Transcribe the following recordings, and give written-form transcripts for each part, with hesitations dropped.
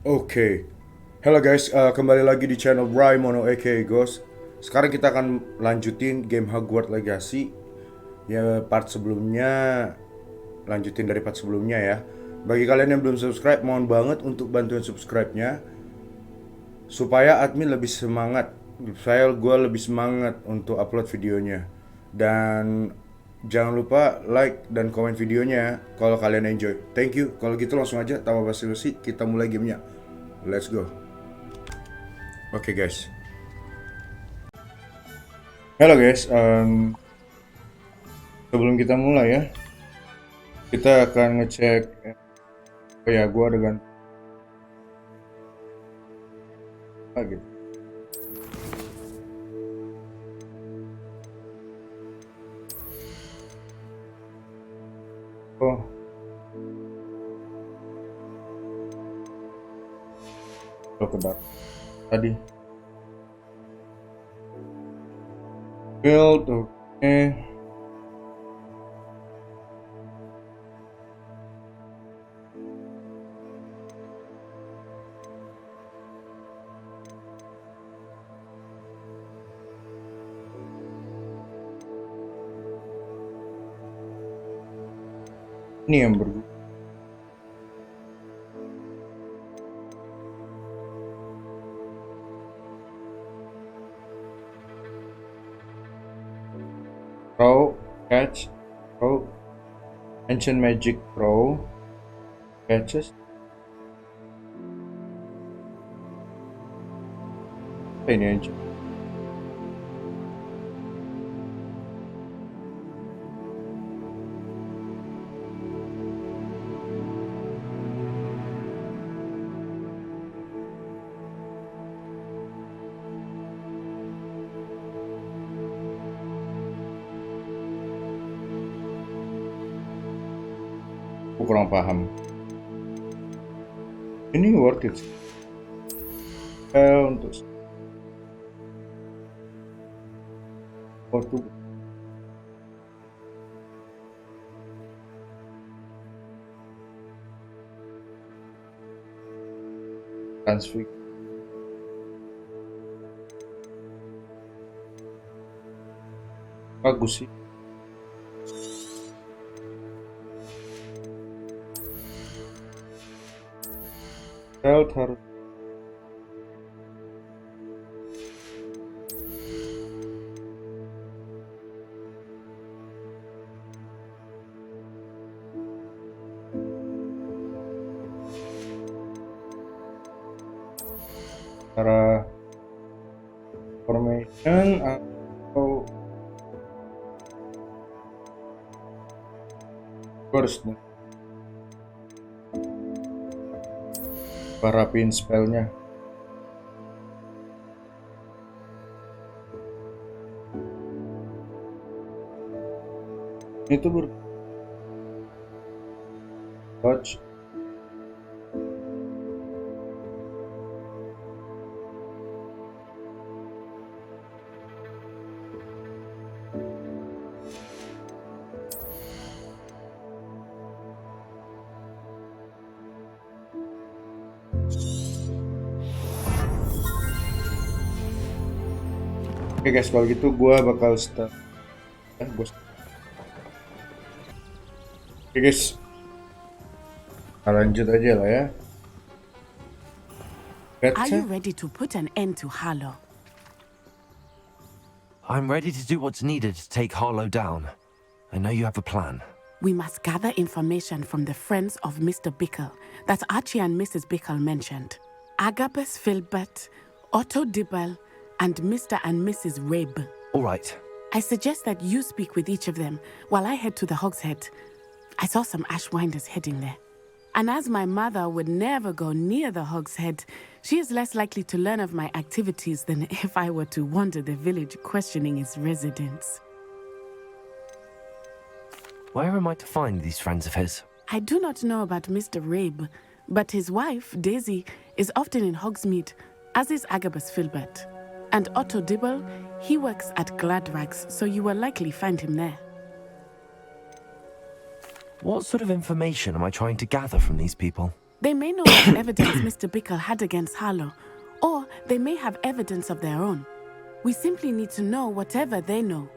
Oke, Halo guys, kembali lagi di channel Bry Mono aka Ghost. Sekarang kita akan lanjutin game Hogwarts Legacy. Ya part sebelumnya, lanjutin dari part sebelumnya ya. Bagi kalian yang belum subscribe, mohon banget untuk bantuin subscribe-nya supaya admin lebih semangat, gue lebih semangat untuk upload videonya. Dan jangan lupa like dan komen videonya kalau kalian enjoy. Thank you. Kalau gitu langsung aja tanpa basa-basi kita mulai gamenya. Let's go. Oke guys. Halo guys, sebelum kita mulai ya, kita akan ngecek. Oh ya, gua dengan gitu. Oh, lo kedap tadi. Build, oke. Ini yang berguna. Throw, catch, throw, ancient magic throw, catches. Apa ini ancient? Aku kurang paham. Ini worth it. Untuk waktu transfer bagus sih. Health harus cara formation atau burst nih. Rapin spellnya. Itu touch. Oke guys, kalau gitu gua bakal start. Oke guys, kita lanjut aja lah ya. Are you ready to put an end to Harlow? I'm ready to do what's needed to take Harlow down. I know you have a plan. We must gather information from the friends of Mr. Bickle that Archie and Mrs. Bickle mentioned. Agabus Filbert, Otto Dibble, and Mr. and Mrs. Rabe. All right. I suggest that you speak with each of them while I head to the Hog's Head. I saw some Ashwinders heading there. And as my mother would never go near the Hog's Head, she is less likely to learn of my activities than if I were to wander the village questioning its residents. Where am I to find these friends of his? I do not know about Mr. Rabe, but his wife, Daisy, is often in Hogsmeade, as is Agabus Filbert. And Otto Dibble, he works at Gladrags, so you will likely find him there. What sort of information am I trying to gather from these people? They may know what evidence Mr. Bickle had against Harlow, or they may have evidence of their own. We simply need to know whatever they know.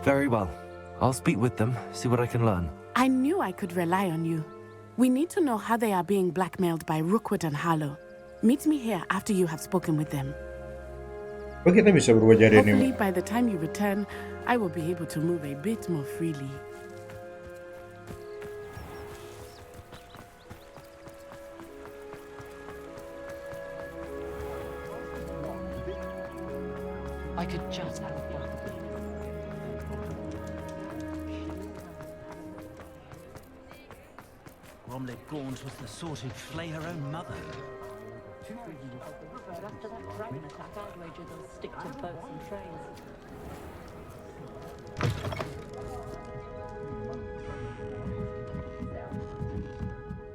Very well. I'll speak with them, see what I can learn. I knew I could rely on you. We need to know how they are being blackmailed by Rookwood and Harlow. Meet me here after you have spoken with them. Oh, kita bisa berubah jadi Hopefully, anime. by the time you return, I will be able to move a bit more freely. I could just have one. Bromley Gaunt was the sort who'd flay her own mother. After that dragon attack, I'd wager they'll stick to boats and trains.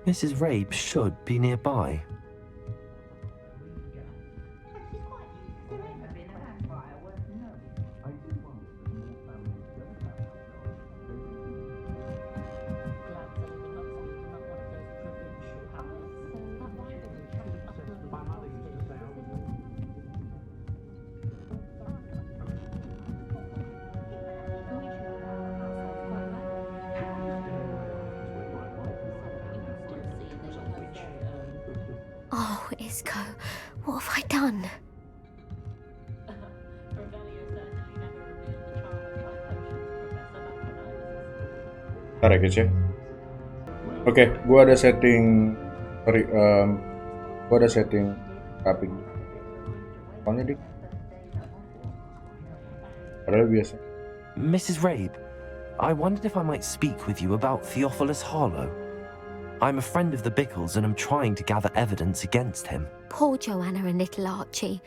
Mrs. Rabe should be nearby. Oh, Isco, what have I done? Ntar ya guys ya. Oke, gua ada setting tapping. Soalnya dik. Padahal biasa. Mrs. Rabe, I wondered if I might speak with you about Theophilus Harlow. I'm a friend of the Bickles and I'm trying to gather evidence against him. Poor Joanna and little Archie.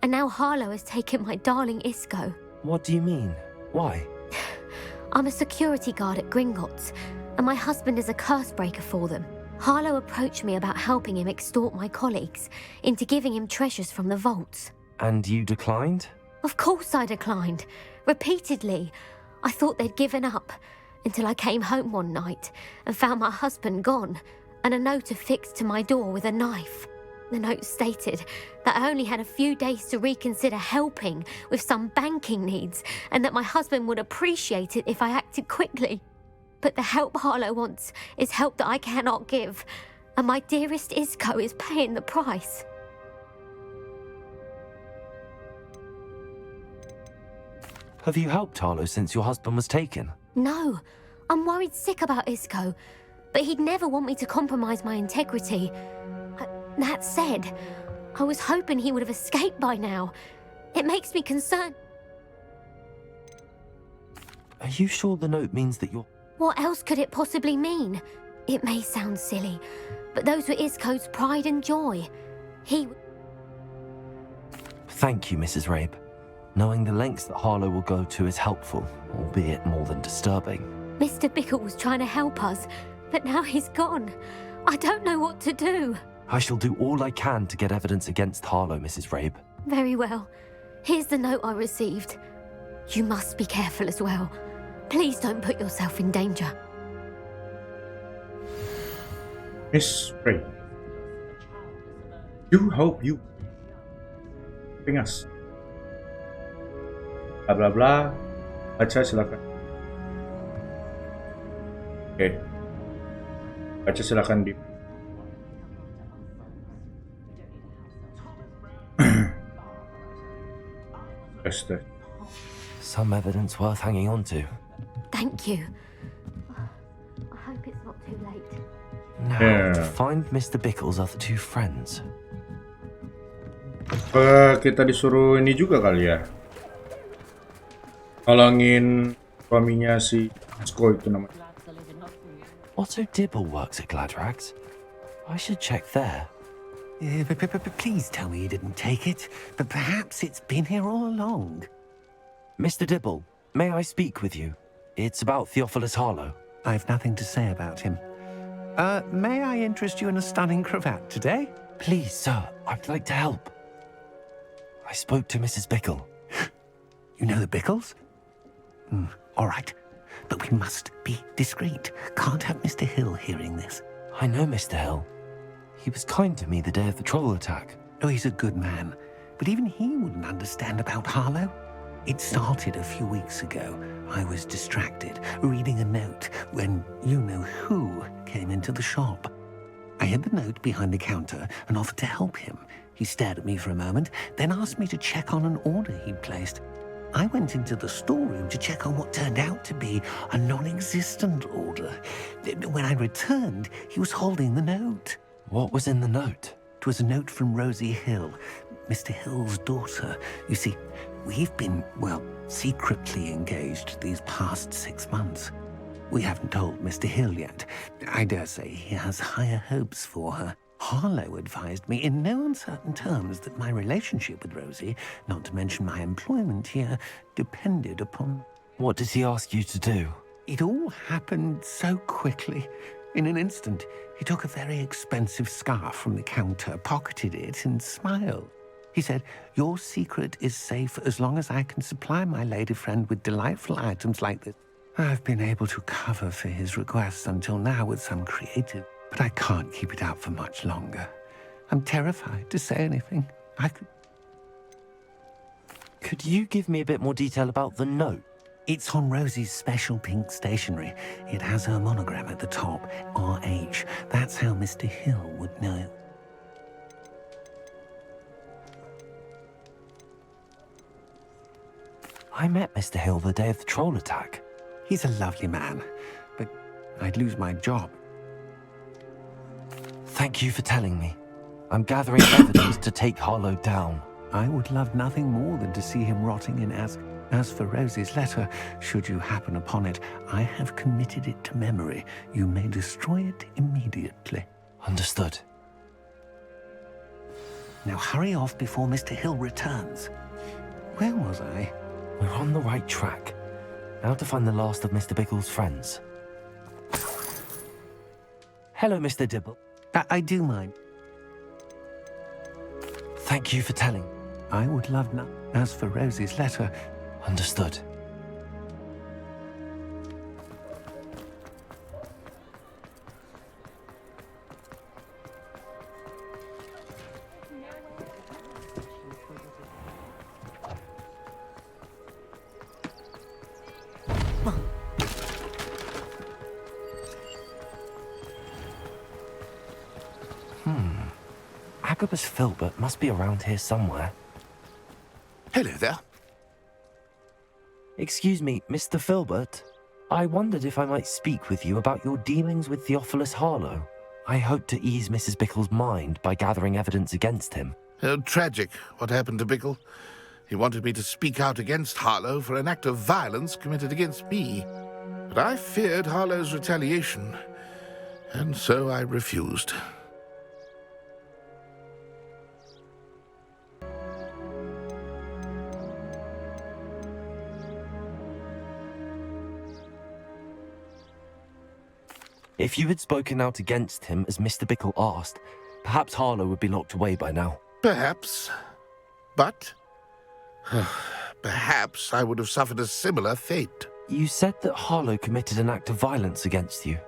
And now Harlow has taken my darling Isco. What do you mean? Why? I'm a security guard at Gringotts, and my husband is a curse breaker for them. Harlow approached me about helping him extort my colleagues into giving him treasures from the vaults. And you declined? Of course I declined. Repeatedly. I thought they'd given up, until I came home one night and found my husband gone, and a note affixed to my door with a knife. The note stated that I only had a few days to reconsider helping with some banking needs, and that my husband would appreciate it if I acted quickly. But the help Harlow wants is help that I cannot give, and my dearest Isco is paying the price. Have you helped Harlow since your husband was taken? No, I'm worried sick about Isco, but he'd never want me to compromise my integrity. That said, I was hoping he would have escaped by now. It makes me concerned. Are you sure the note means that you're... What else could it possibly mean? It may sound silly, but those were Isco's pride and joy. Thank you, Mrs. Rabe. Knowing the lengths that Harlow will go to is helpful, albeit more than disturbing. Mr. Bickle was trying to help us, but now he's gone. I don't know what to do. I shall do all I can to get evidence against Harlow, Mrs. Rabe. Very well. Here's the note I received. You must be careful as well. Please don't put yourself in danger. Miss Ray, do hope you helping us. Bla bla bla. Baca silakan. Oke. Baca silakan di. Test. Some evidence worth hanging on to. Thank you. I hope it's not too late. Now, Yeah. to find Mr. Bickle's other two friends. Kita disuruh ini juga kali ya. Halangin suaminya si Sko itu namanya. Otto Dibble works at Gladrags. I should check there. Please tell me you didn't take it, but perhaps it's been here all along. Mr. Dibble, may I speak with you? It's about Theophilus Harlow. I've nothing to say about him. May I interest you in a stunning cravat today? Please, sir, I'd like to help. I spoke to Mrs. Bickle. You know the Bickles? All right. But we must be discreet. Can't have Mr. Hill hearing this. I know Mr. Hill. He was kind to me the day of the troll attack. Oh, he's a good man. But even he wouldn't understand about Harlow. It started a few weeks ago. I was distracted, reading a note, when you-know-who came into the shop. I hid the note behind the counter and offered to help him. He stared at me for a moment, then asked me to check on an order he'd placed. I went into the storeroom to check on what turned out to be a non-existent order. When I returned, he was holding the note. What was in the note? It was a note from Rosie Hill, Mr. Hill's daughter. You see, we've been, secretly engaged these past 6 months. We haven't told Mr. Hill yet. I dare say he has higher hopes for her. Harlow advised me in no uncertain terms that my relationship with Rosie, not to mention my employment here, depended upon... What did he ask you to do? It all happened so quickly. In an instant, he took a very expensive scarf from the counter, pocketed it, and smiled. He said, "Your secret is safe as long as I can supply my lady friend with delightful items like this." I've been able to cover for his requests until now with some creative, but I can't keep it out for much longer. I'm terrified to say anything. Could you give me a bit more detail about the note? It's on Rosie's special pink stationery. It has her monogram at the top, RH. That's how Mr. Hill would know. I met Mr. Hill the day of the troll attack. He's a lovely man, but I'd lose my job. Thank you for telling me. I'm gathering evidence to take Harlow down. I would love nothing more than to see him rotting in As for Rosie's letter, should you happen upon it, I have committed it to memory. You may destroy it immediately. Understood. Now hurry off before Mr. Hill returns. Where was I? We're on the right track. Now to find the last of Mr. Bickle's friends. Hello, Mr. Dibble. I do mind. Thank you for telling. I would love nothing. As for Rosie's letter... Understood. Agabus Filbert must be around here somewhere. Hello there. Excuse me, Mr. Filbert. I wondered if I might speak with you about your dealings with Theophilus Harlow. I hope to ease Mrs. Bickle's mind by gathering evidence against him. Oh, tragic what happened to Bickle. He wanted me to speak out against Harlow for an act of violence committed against me. But I feared Harlow's retaliation, and so I refused. If you had spoken out against him as Mr. Bickle asked, perhaps Harlow would be locked away by now. Perhaps. But perhaps I would have suffered a similar fate. You said that Harlow committed an act of violence against you.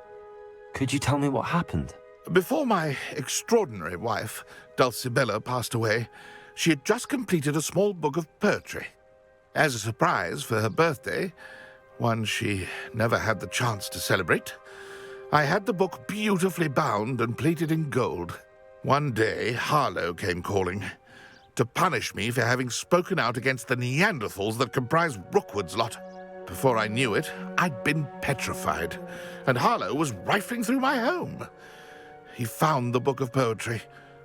Could you tell me what happened? Before my extraordinary wife, Dulcibella, passed away, she had just completed a small book of poetry. As a surprise for her birthday, one she never had the chance to celebrate, I had the book beautifully bound and plated in gold. One day, Harlow came calling to punish me for having spoken out against the Neanderthals that comprise Rookwood's lot. Before I knew it, I'd been petrified, and Harlow was rifling through my home. He found the book of poetry,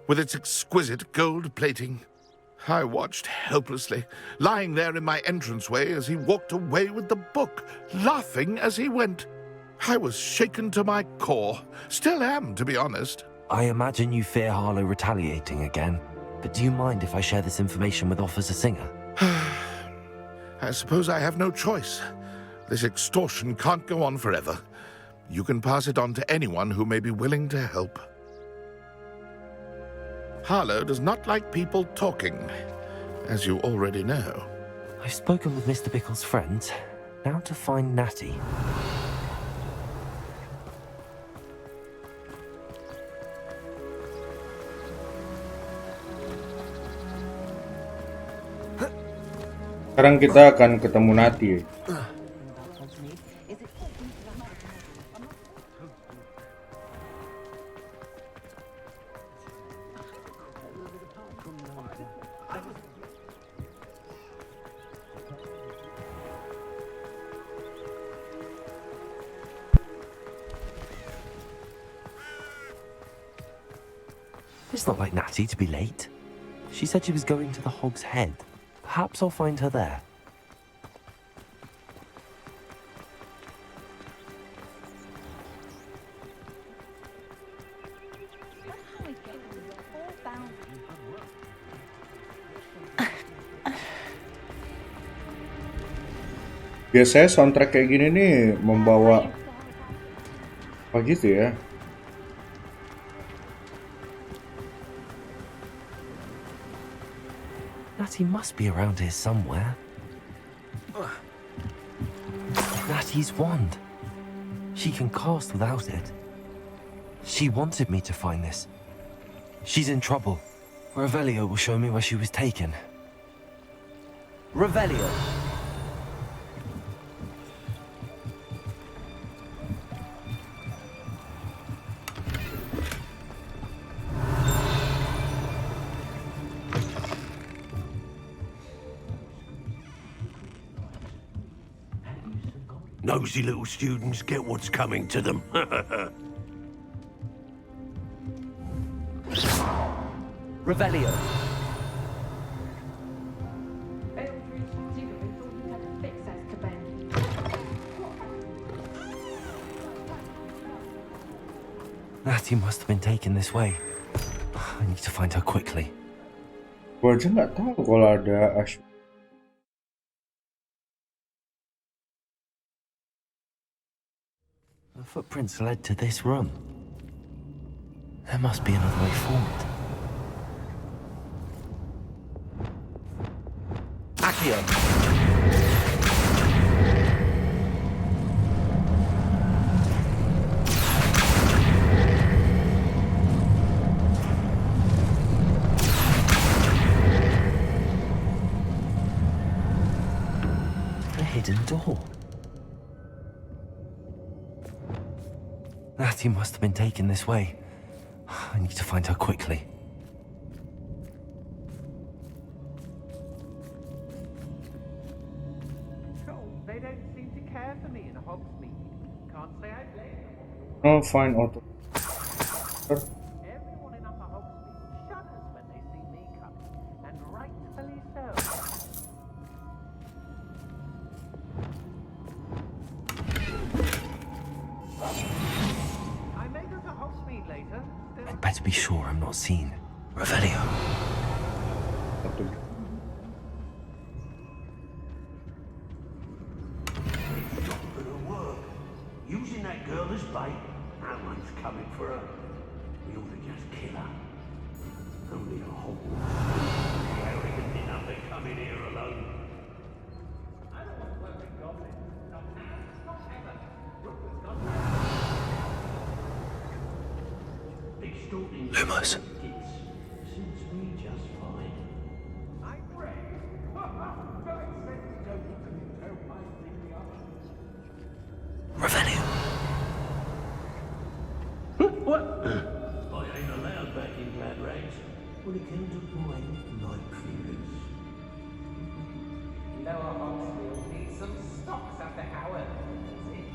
with its exquisite gold plating. I watched helplessly, lying there in my entranceway as he walked away with the book, laughing as he went. I was shaken to my core. Still am, to be honest. I imagine you fear Harlow retaliating again, but do you mind if I share this information with Officer Singer? I suppose I have no choice. This extortion can't go on forever. You can pass it on to anyone who may be willing to help. Harlow does not like people talking, as you already know. I've spoken with Mr. Bickle's friends. Now to find Natty. Sekarang kita akan ketemu Natty. It's not like Natty to be late. She said she was going to the Hog's Head. Perhaps I'll find her there. Biasanya soundtrack kayak gini nih membawa apa gitu ya. Natty must be around here somewhere. Natty's wand. She can cast without it. She wanted me to find this. She's in trouble. Revelio will show me where she was taken. Revelio! Nosy little students get what's coming to them. Revelio! Natty must have been taken this way. I need to find her quickly. Gua aja nggak tahu kalau ada Ash. The footprints led to this room. There must be another way forward. Accio! A hidden door. Natty must have been taken this way. I need to find her quickly. They don't seem to care for me in Hogsmeade. Can't say I blame them. Oh, fine, Otto. Everyone in Upper Hogsmeade shudders when they see me coming, and rightfully so. I may go to Hogsmeade later. Still... I'd better be sure I'm not seen. Revelio. Using that girl as bait, no one's coming for her. We ought to just kill her. Only a Hogwarts. Arrogant enough to come in here alone. I don't want to work with goblins. Not now, not ever. Rookwood's got extorting Lumos. suits me just fine. I'm brave. Go expect to go with them. Don't mind the other. Revelio. What? I ain't allowed back in glad rags when it came to buying light fingers. Lower Hogsmeade needs some stocks after Howard. That's it.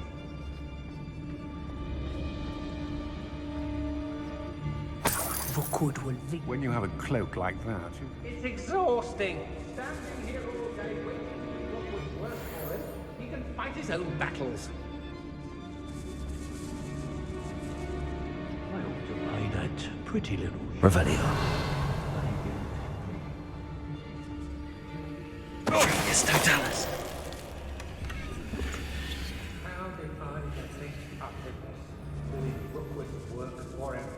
Rookwood will leave. When you have a cloak like that, It's exhausting. Standing here all day waiting for Rookwood's work for him. He can fight his own battles. I ought to pay that pretty little. Revelio. It's Totalis. How did I get things up with this? Doing Rookwood's work for him.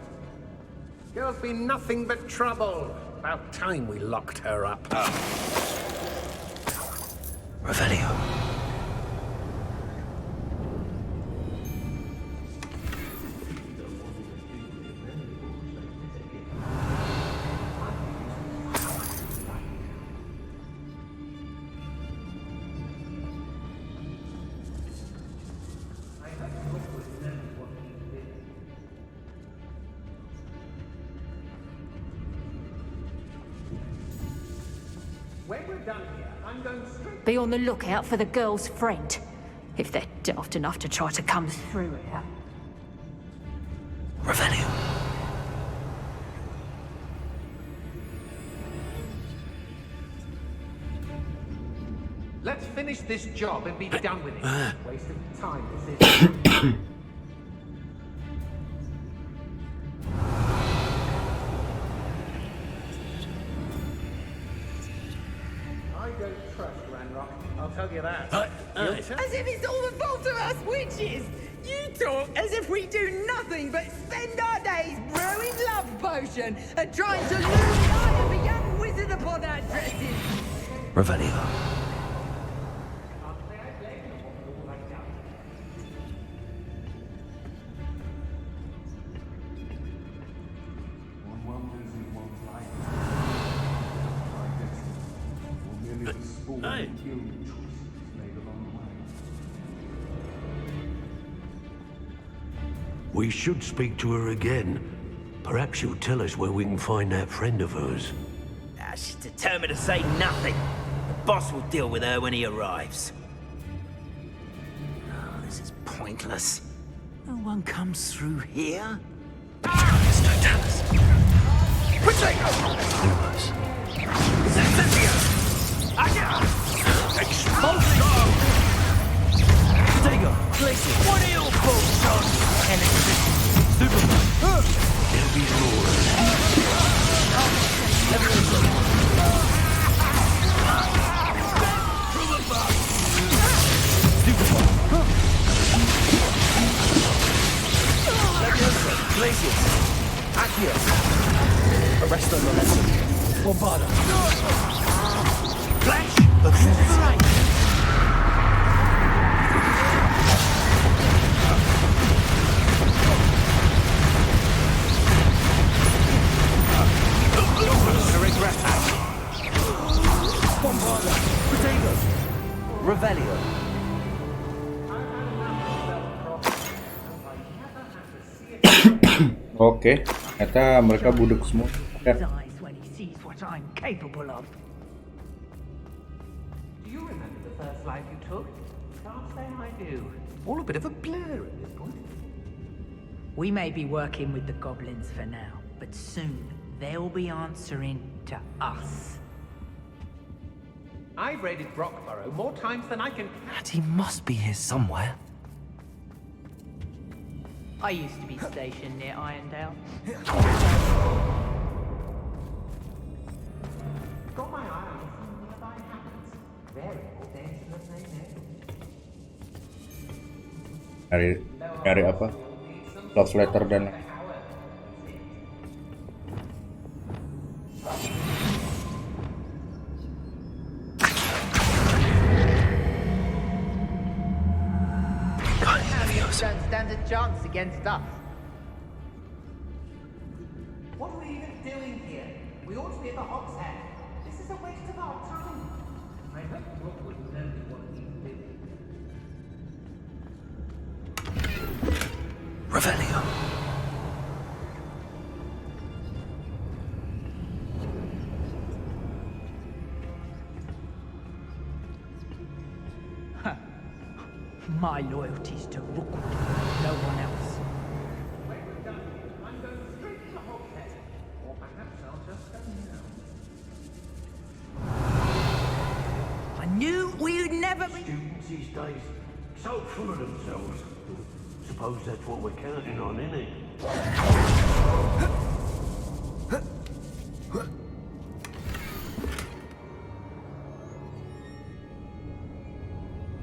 Girl's been nothing but trouble. About time we locked her up. done here. I'm going straight. Be on the lookout for the girl's friend, if they're daft enough to try to come through here. Revelio. Let's finish this job and be done with it. Waste of time, this is. I don't trust Ranrock, I'll tell you that. As if it's all the fault of us witches! You talk as if we do nothing but spend our days brewing love potion and trying to lure the eye of a young wizard upon our dresses! Revelio. Hey. We should speak to her again. Perhaps she'll tell us where we can find that friend of hers. She's determined to say nothing. The boss will deal with her when he arrives. Oh, this is pointless. No one comes through here. There's no tellers. Lumos. Explosive! Potato, place it. What are your bolts, John? There'll be more. Glacius. Accio. Arresto Molestum. Bombardo. Flash. Right. Bombardo. Potato. Revelio. Oke, ternyata mereka budek semua. Dies when he sees what I'm capable of. Do you remember the first life you took? Can't say I do. All a bit of a blur at this point. We may be working with the goblins for now, but soon they'll be answering to us. I've raided Brockborough more times than I can. And he must be here somewhere. I used to be stationed near Irondale. Got my eye on something nearby happens. Variable danger of name. Cari apa? Love letter dan Don't stand a chance against us. What are we even doing here? We ought to be at the Hog's Head. This is a waste of our time. I hope Rookwood knows what he's doing. Revelio. My loyalty's to Rookwood, no one else. When we're done here, I'm going straight to the Hog's Head. Or perhaps I'll just go now. I knew we'd never be... Students these days, so full of themselves. Suppose that's what we're counting on, innit?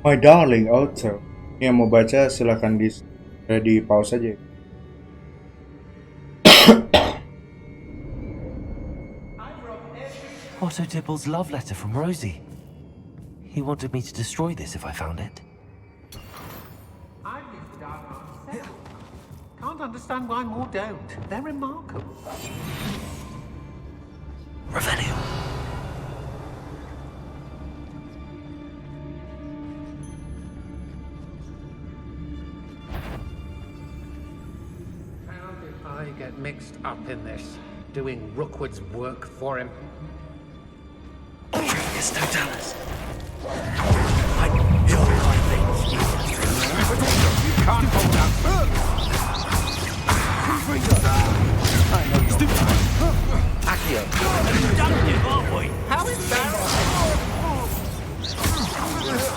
My darling author. Yang mau baca silahkan di pause aja. Otto Dibble's love letter from Rosie. He wanted me to destroy this if I found it. I've used the dark arts several times. Can't understand why more don't. They're remarkable. Revelio. How did I get mixed up in this? Doing Rookwood's work for him? It's totalis. You're right, You can't hold up. I know you're Accio. dumped it, aren't we? How embarrassing.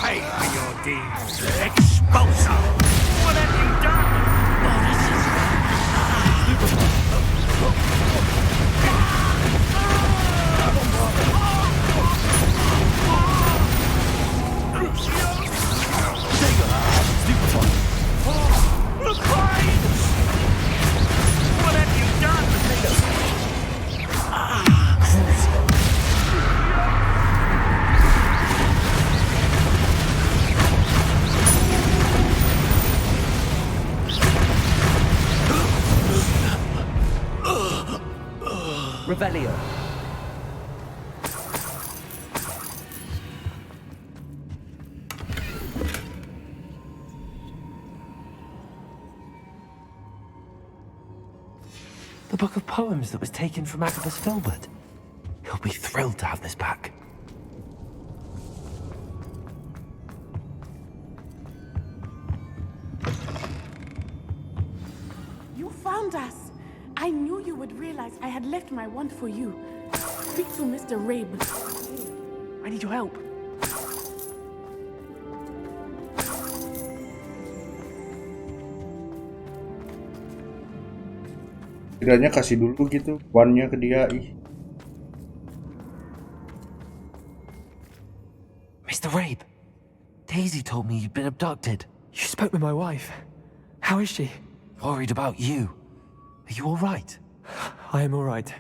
Pay for your deeds. Expulsor. What have you done? The crimes! What have you done? Revelio. The book of poems that was taken from Agabus Filbert. He'll be thrilled to have this back. You found us. I knew you would realize I had left my wand for you. Speak to Mr. Rabe. I need your help. Setidaknya kasih dulu gitu wandnya ke dia. Mr. Rabe, Daisy told me you'd been abducted. You spoke with my wife. How is she? Worried about you. Are you all right? I am all right.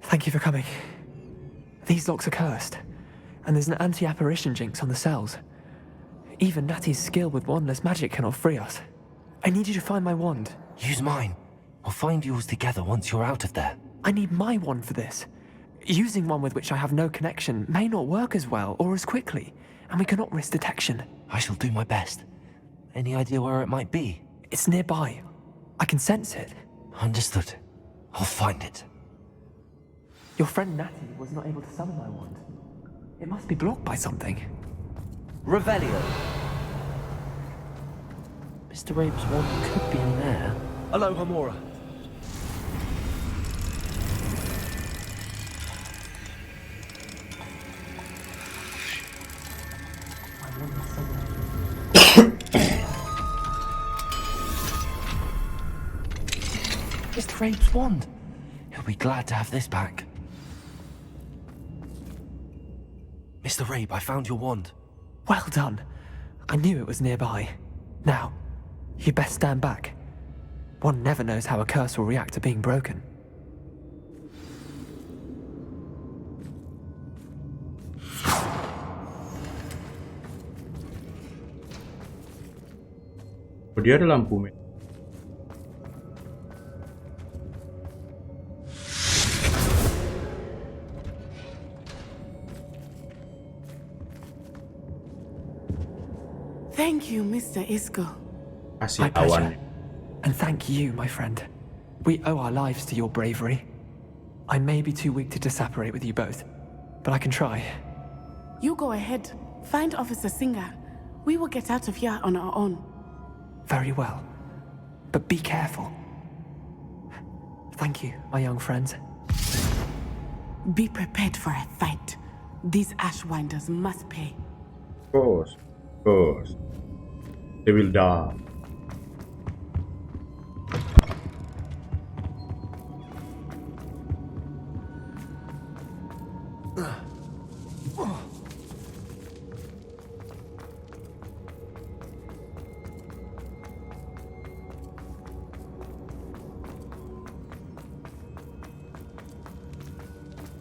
Thank you for coming. These locks are cursed, and there's an anti-apparition jinx on the cells. Even Natty's skill with wandless magic cannot free us. I need you to find my wand. Use mine. We'll find yours together once you're out of there. I need my wand for this. Using one with which I have no connection may not work as well or as quickly, and we cannot risk detection. I shall do my best. Any idea where it might be? It's nearby. I can sense it. Understood. I'll find it. Your friend Natty was not able to summon my wand. It must be blocked by something. Revelio. Mr. Rabe's wand could be in there. Aloha, Mora. Mr. Rabe's wand. He'll be glad to have this back. Mr. Rabe, I found your wand. Well done. I knew it was nearby. Now, you best stand back. One never knows how a curse will react to being broken. Oh, dia ada lampu men. Thank you, Mr. Isco. Kasih My pleasure. awan. And thank you, my friend. We owe our lives to your bravery. I may be too weak to disapparate with you both, but I can try. You go ahead. Find Officer Singer. We will get out of here on our own. Very well. But be careful. Thank you, my young friends. Be prepared for a fight. These Ashwinders must pay. Of course. Of course. They will die.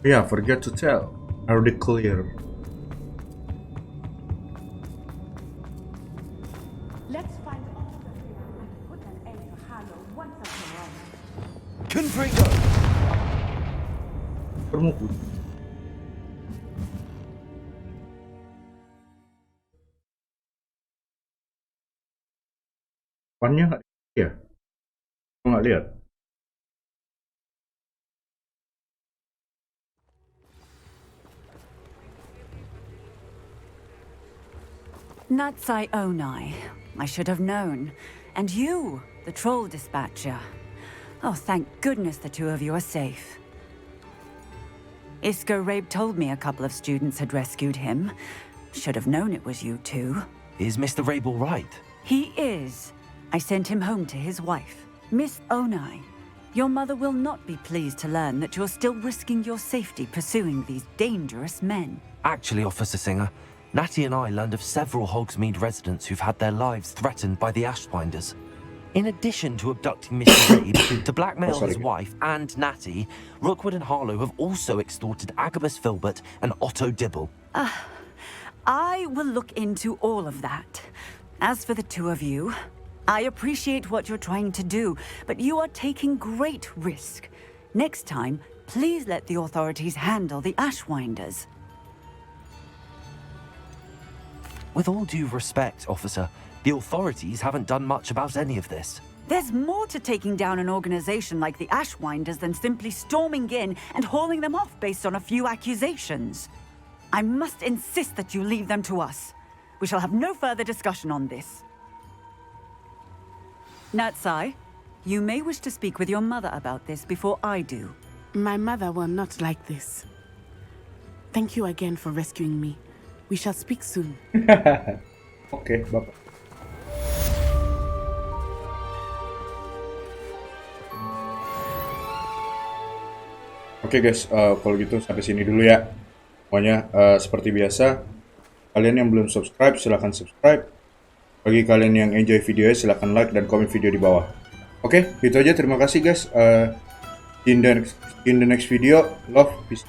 Yeah, forget to tell. Are they clear? Let's find Officer Singer and put an end to Harlow once and for all. Confringo! Permuku. Pannya nggak ya? Aku nggak lihat. Natsai Onai. I should have known. And you, the troll dispatcher. Oh, thank goodness the two of you are safe. Isco Rabe told me a couple of students had rescued him. Should have known it was you two. Is Mr. Rabe all right? He is. I sent him home to his wife. Miss Onai, your mother will not be pleased to learn that you're still risking your safety pursuing these dangerous men. Actually, Officer Singer, Natty and I learned of several Hogsmeade residents who've had their lives threatened by the Ashwinders. In addition to abducting Mr. Rabe to blackmail his wife and Natty, Rookwood and Harlow have also extorted Agabus Filbert and Otto Dibble. I will look into all of that. As for the two of you, I appreciate what you're trying to do, but you are taking great risk. Next time, please let the authorities handle the Ashwinders. With all due respect, officer, the authorities haven't done much about any of this. There's more to taking down an organization like the Ashwinders than simply storming in and hauling them off based on a few accusations. I must insist that you leave them to us. We shall have no further discussion on this. Natsai, you may wish to speak with your mother about this before I do. My mother will not like this. Thank you again for rescuing me. We shall speak soon. Oke, Bapak. Oke guys, kalau gitu sampai sini dulu ya. Pokoknya seperti biasa, kalian yang belum subscribe silahkan subscribe. Bagi kalian yang enjoy videonya silahkan like dan komen video di bawah. Oke, itu aja. Terima kasih guys. In the next video. Love, peace,